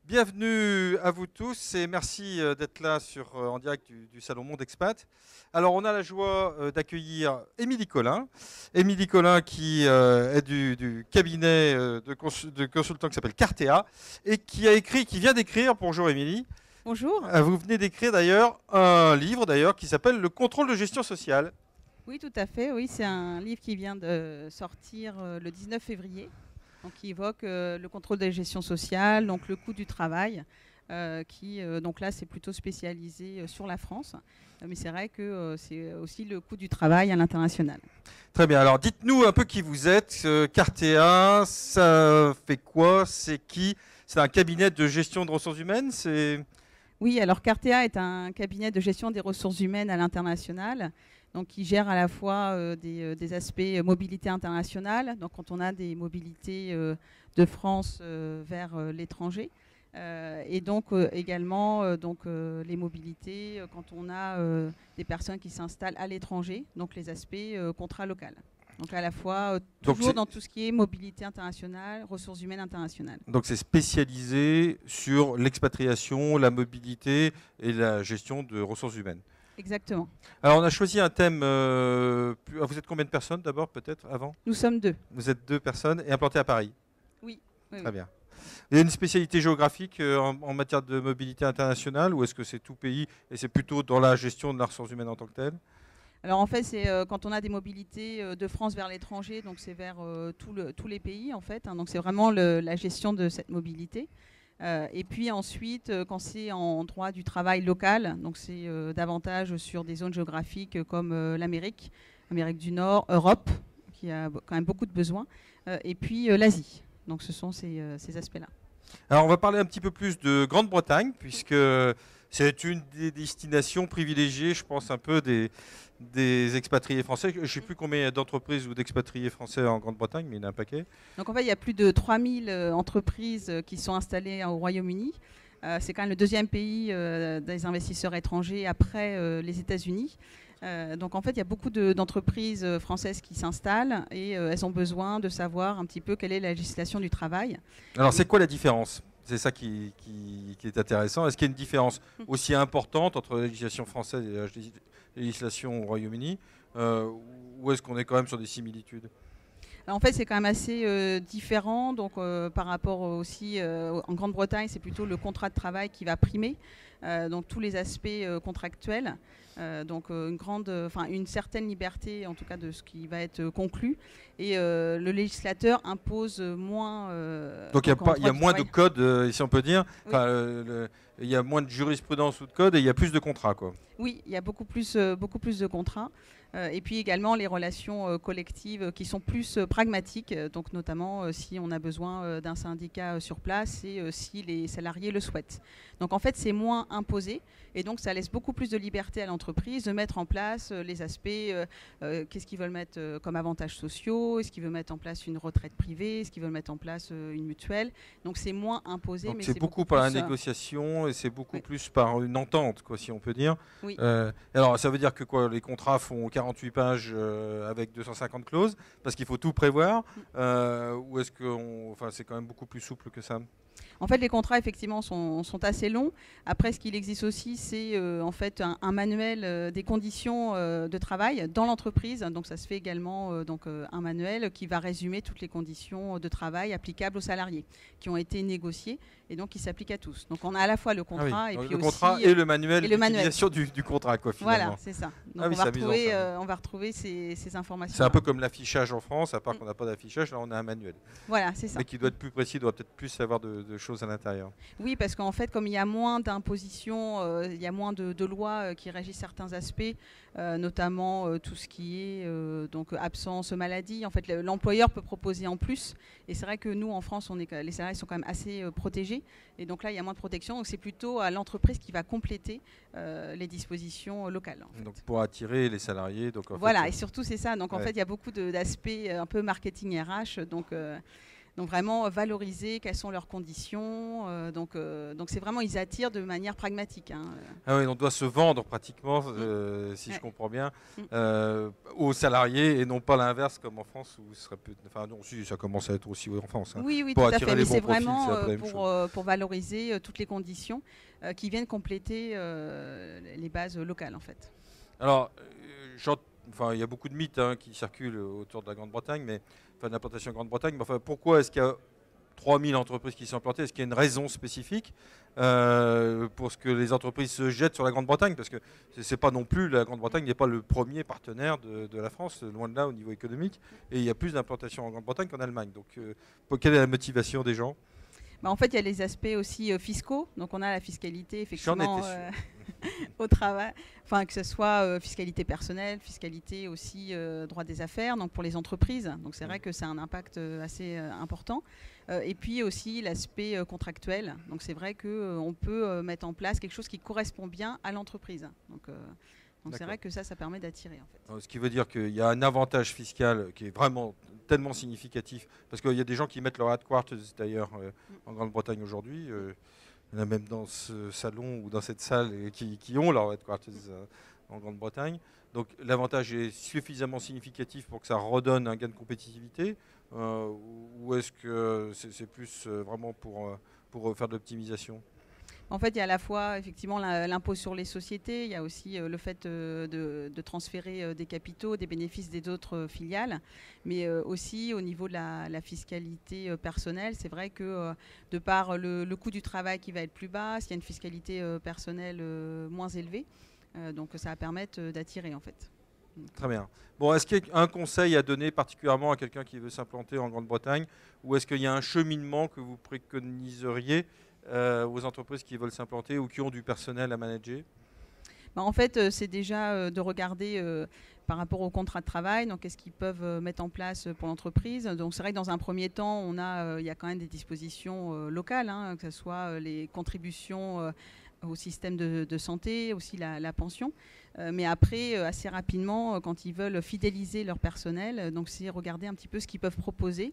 Bienvenue à vous tous et merci d'être là en direct du Salon Monde Expat. Alors, on a la joie d'accueillir Émilie Collin. Émilie Collin qui est du cabinet de consultants qui s'appelle Cartea et qui vient d'écrire, bonjour Émilie, Bonjour. vous venez d'écrire d'ailleurs un livre qui s'appelle Le contrôle de gestion sociale. Oui, tout à fait. Oui, c'est un livre qui vient de sortir le 19 février, donc qui évoque le contrôle de la gestion sociale, donc le coût du travail, donc là c'est plutôt spécialisé sur la France, mais c'est vrai que c'est aussi le coût du travail à l'international. Très bien, alors dites-nous un peu qui vous êtes. Cartea, ça fait quoi? C'est qui? C'est un cabinet de gestion de ressources humaines? Oui, alors Cartea est un cabinet de gestion des ressources humaines à l'international, donc qui gère à la fois des aspects mobilité internationale, donc quand on a des mobilités de France vers l'étranger, et donc également les mobilités quand on a des personnes qui s'installent à l'étranger, donc les aspects contrat local. Donc à la fois toujours dans tout ce qui est mobilité internationale, ressources humaines internationales. Donc c'est spécialisé sur l'expatriation, la mobilité et la gestion de ressources humaines. Exactement. Alors on a choisi un thème. Vous êtes combien de personnes d'abord peut-être avant? Nous sommes deux. Vous êtes deux personnes et implanté à Paris. Oui. Très bien. Il y a une spécialité géographique en matière de mobilité internationale ou est-ce que c'est tout pays et c'est plutôt dans la gestion de la ressource humaine en tant que telle? Alors en fait, c'est quand on a des mobilités de France vers l'étranger, donc c'est vers tous les pays en fait. Donc c'est vraiment la gestion de cette mobilité. Et puis ensuite, quand c'est en droit du travail local, donc c'est davantage sur des zones géographiques comme Amérique du Nord, Europe, qui a quand même beaucoup de besoins, et puis l'Asie. Donc ce sont ces aspects-là. Alors on va parler un petit peu plus de Grande-Bretagne puisque c'est une des destinations privilégiées, je pense, un peu des expatriés français. Je ne sais plus combien d'entreprises ou d'expatriés français en Grande-Bretagne, mais il y en a un paquet. Donc en fait, il y a plus de 3000 entreprises qui sont installées au Royaume-Uni. C'est quand même le deuxième pays des investisseurs étrangers après les États-Unis. Donc en fait, il y a beaucoup d'entreprises françaises qui s'installent et elles ont besoin de savoir un petit peu quelle est la législation du travail. Alors c'est quoi la différence? C'est ça qui est intéressant. Est-ce qu'il y a une différence aussi importante entre la législation française et la législation au Royaume-Uni ou est-ce qu'on est quand même sur des similitudes? Alors, en fait, c'est quand même assez différent. Donc, par rapport aussi en Grande-Bretagne, c'est plutôt le contrat de travail qui va primer. Donc, tous les aspects contractuels. Donc, une certaine liberté, en tout cas, de ce qui va être conclu. Et le législateur impose moins. Donc, il y a moins de codes, si on peut dire. Oui. Il y a moins de jurisprudence ou de code et il y a plus de contrats, quoi. Oui, il y a beaucoup plus de contrats. Et puis également les relations collectives qui sont plus pragmatiques, donc notamment si on a besoin d'un syndicat sur place et si les salariés le souhaitent. Donc en fait, c'est moins imposé et donc ça laisse beaucoup plus de liberté à l'entreprise de mettre en place les aspects, qu'est-ce qu'ils veulent mettre comme avantages sociaux, est-ce qu'ils veulent mettre en place une retraite privée, est-ce qu'ils veulent mettre en place une mutuelle. Donc c'est moins imposé. Donc mais c'est beaucoup par la négociation et c'est beaucoup plus par une entente, quoi, si on peut dire. Oui. Alors ça veut dire que quoi, les contrats font 48 pages avec 250 clauses parce qu'il faut tout prévoir ou est-ce que c'est quand même beaucoup plus souple que ça? En fait, les contrats, effectivement, sont assez longs. Après, ce qu'il existe aussi, c'est en fait un manuel des conditions de travail dans l'entreprise. Donc, ça se fait également un manuel qui va résumer toutes les conditions de travail applicables aux salariés qui ont été négociées et donc qui s'appliquent à tous. Donc, on a à la fois le contrat et puis le aussi contrat et le manuel d'utilisation du contrat, quoi, finalement. Voilà, c'est ça. Donc, on va retrouver ces informations. C'est un peu comme l'affichage en France, à part qu'on n'a pas d'affichage, là, on a un manuel. Voilà, c'est ça. Mais qui doit être plus précis, doit peut-être plus savoir de choses à l'intérieur. Oui, parce qu'en fait, comme il y a moins d'impositions, il y a moins de lois qui régissent certains aspects, notamment tout ce qui est donc absence maladie. En fait, l'employeur peut proposer en plus. Et c'est vrai que nous, en France, les salariés sont quand même assez protégés. Et donc là, il y a moins de protection. Donc c'est plutôt à l'entreprise qui va compléter les dispositions locales. En fait. Donc pour attirer les salariés. Donc voilà, et surtout c'est ça. Donc en fait, il y a beaucoup d'aspects un peu marketing RH. Donc Donc vraiment valoriser quelles sont leurs conditions. Donc c'est vraiment, ils attirent de manière pragmatique. Hein. Ah oui, on doit se vendre pratiquement, si je comprends bien, aux salariés et non pas l'inverse comme en France où ce serait enfin non, si ça commence à être aussi en France. Hein, oui, pour tout à attirer fait. les Mais bons c'est profils, vraiment pour valoriser toutes les conditions qui viennent compléter les bases locales en fait. Alors, il y a beaucoup de mythes qui circulent autour de la Grande-Bretagne, de l'implantation en Grande-Bretagne. Mais enfin, pourquoi est-ce qu'il y a 3000 entreprises qui sont implantées? Est-ce qu'il y a une raison spécifique pour ce que les entreprises se jettent sur la Grande-Bretagne? Parce que c'est pas non plus, la Grande-Bretagne n'est pas le premier partenaire de la France, loin de là au niveau économique. Et il y a plus d'implantations en Grande-Bretagne qu'en Allemagne. Donc, quelle est la motivation des gens? En fait, il y a les aspects aussi fiscaux. Donc, on a la fiscalité, effectivement, J'en étais au travail. Enfin, que ce soit fiscalité personnelle, fiscalité aussi droit des affaires, donc pour les entreprises. Donc, c'est vrai que c'est un impact assez important. Et puis aussi l'aspect contractuel. Donc, c'est vrai qu'on peut mettre en place quelque chose qui correspond bien à l'entreprise. Donc c'est vrai que ça permet d'attirer en fait. Ce qui veut dire qu'il y a un avantage fiscal qui est vraiment tellement significatif, parce qu'il y a des gens qui mettent leur headquarters d'ailleurs en Grande-Bretagne aujourd'hui. Il y en a même dans ce salon ou dans cette salle qui ont leur headquarters en Grande-Bretagne. Donc l'avantage est suffisamment significatif pour que ça redonne un gain de compétitivité, ou est-ce que c'est plus vraiment pour faire de l'optimisation? En fait, il y a à la fois effectivement l'impôt sur les sociétés, il y a aussi le fait de transférer des capitaux, des bénéfices des autres filiales, mais aussi au niveau de la fiscalité personnelle, c'est vrai que de par le coût du travail qui va être plus bas, s'il y a une fiscalité personnelle moins élevée, donc ça va permettre d'attirer en fait. Très bien. Bon, est-ce qu'il y a un conseil à donner particulièrement à quelqu'un qui veut s'implanter en Grande-Bretagne, ou est-ce qu'il y a un cheminement que vous préconiseriez aux entreprises qui veulent s'implanter ou qui ont du personnel à manager? En fait, c'est déjà de regarder par rapport au contrat de travail, donc qu'est-ce qu'ils peuvent mettre en place pour l'entreprise. Donc c'est vrai que dans un premier temps, il y a quand même des dispositions locales, hein, que ce soit les contributions au système de santé, aussi la pension. Mais après, assez rapidement, quand ils veulent fidéliser leur personnel, donc c'est regarder un petit peu ce qu'ils peuvent proposer.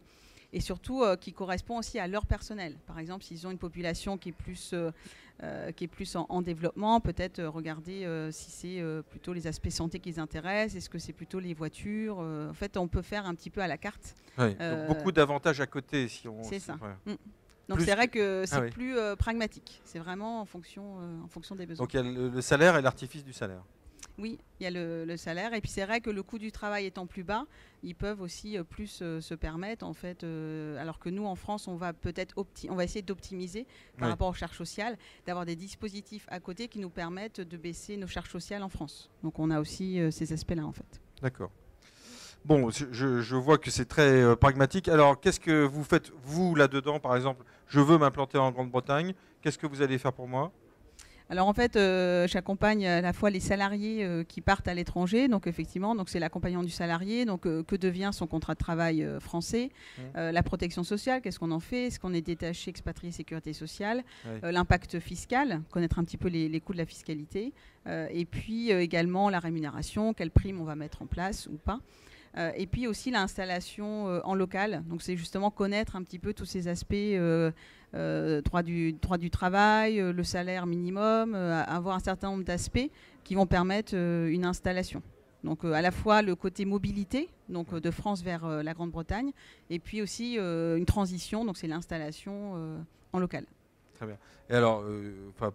Et surtout qui correspond aussi à leur personnel. Par exemple, s'ils ont une population qui est plus en développement, peut-être regarder si c'est plutôt les aspects santé qui les intéressent, est-ce que c'est plutôt les voitures. En fait, on peut faire un petit peu à la carte. Oui, donc beaucoup d'avantages à côté. C'est ça. Ouais. Donc c'est vrai que c'est plus pragmatique. C'est vraiment en fonction des besoins. Donc il y a le salaire et l'artifice du salaire. Oui, il y a le salaire. Et puis c'est vrai que le coût du travail étant plus bas, ils peuvent aussi plus se permettre, en fait, alors que nous, en France, on va essayer d'optimiser par rapport aux charges sociales, d'avoir des dispositifs à côté qui nous permettent de baisser nos charges sociales en France. Donc on a aussi ces aspects-là, en fait. D'accord. Bon, je vois que c'est très pragmatique. Alors, qu'est-ce que vous faites, vous, là-dedans, par exemple? Je veux m'implanter en Grande-Bretagne. Qu'est-ce que vous allez faire pour moi? Alors en fait, j'accompagne à la fois les salariés qui partent à l'étranger, donc effectivement, donc c'est l'accompagnement du salarié, donc que devient son contrat de travail français, la protection sociale, qu'est-ce qu'on en fait, est-ce qu'on est détaché, expatrié, sécurité sociale, l'impact fiscal, connaître un petit peu les coûts de la fiscalité, et puis également la rémunération, quelle prime on va mettre en place ou pas. Et puis aussi l'installation en local. Donc c'est justement connaître un petit peu tous ces aspects, droit du travail, le salaire minimum, avoir un certain nombre d'aspects qui vont permettre une installation. Donc à la fois le côté mobilité, donc de France vers la Grande-Bretagne, et puis aussi une transition, donc c'est l'installation en local. Très bien. Et alors,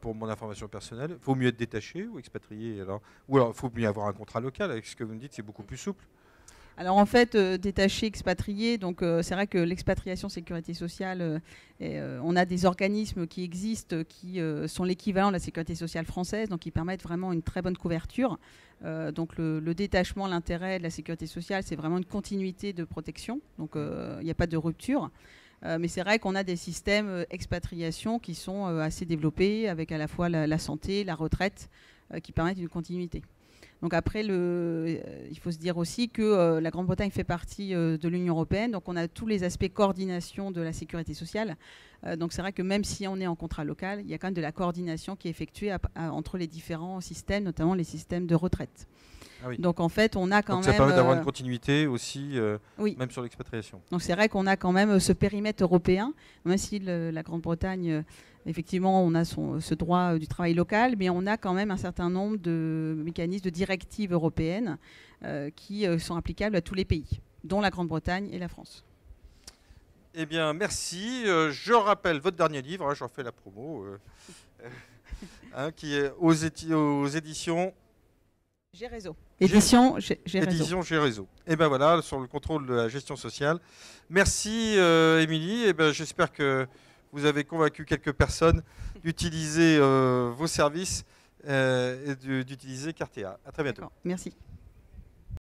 pour mon information personnelle, il faut mieux être détaché ou expatrié alors? Ou alors il faut mieux avoir un contrat local, avec ce que vous me dites, c'est beaucoup plus souple? Alors en fait, détaché, expatrié, donc c'est vrai que l'expatriation sécurité sociale, on a des organismes qui existent, qui sont l'équivalent de la sécurité sociale française, donc qui permettent vraiment une très bonne couverture. Donc le détachement, l'intérêt de la sécurité sociale, c'est vraiment une continuité de protection, donc il n'y a pas de rupture. Mais c'est vrai qu'on a des systèmes expatriation qui sont assez développés, avec à la fois la santé, la retraite, qui permettent une continuité. Donc après, il faut se dire aussi que la Grande-Bretagne fait partie de l'Union européenne, donc on a tous les aspects coordination de la sécurité sociale. Donc c'est vrai que même si on est en contrat local, il y a quand même de la coordination qui est effectuée entre les différents systèmes, notamment les systèmes de retraite. Ah oui. Donc en fait, on a quand Donc même... ça permet d'avoir une continuité aussi, oui. même sur l'expatriation. Donc c'est vrai qu'on a quand même ce périmètre européen, même si la Grande-Bretagne, effectivement, on a ce droit du travail local, mais on a quand même un certain nombre de mécanismes de directives européennes qui sont applicables à tous les pays, dont la Grande-Bretagne et la France. Eh bien, merci. Je rappelle votre dernier livre, hein, j'en fais la promo, qui est aux éditions... G-Réseau. Édition G-Réseau. Édition G-Réseau. Et ben voilà, sur le contrôle de la gestion sociale. Merci Émilie. Et ben j'espère que vous avez convaincu quelques personnes d'utiliser vos services et d'utiliser Cartea. À très bientôt. Merci.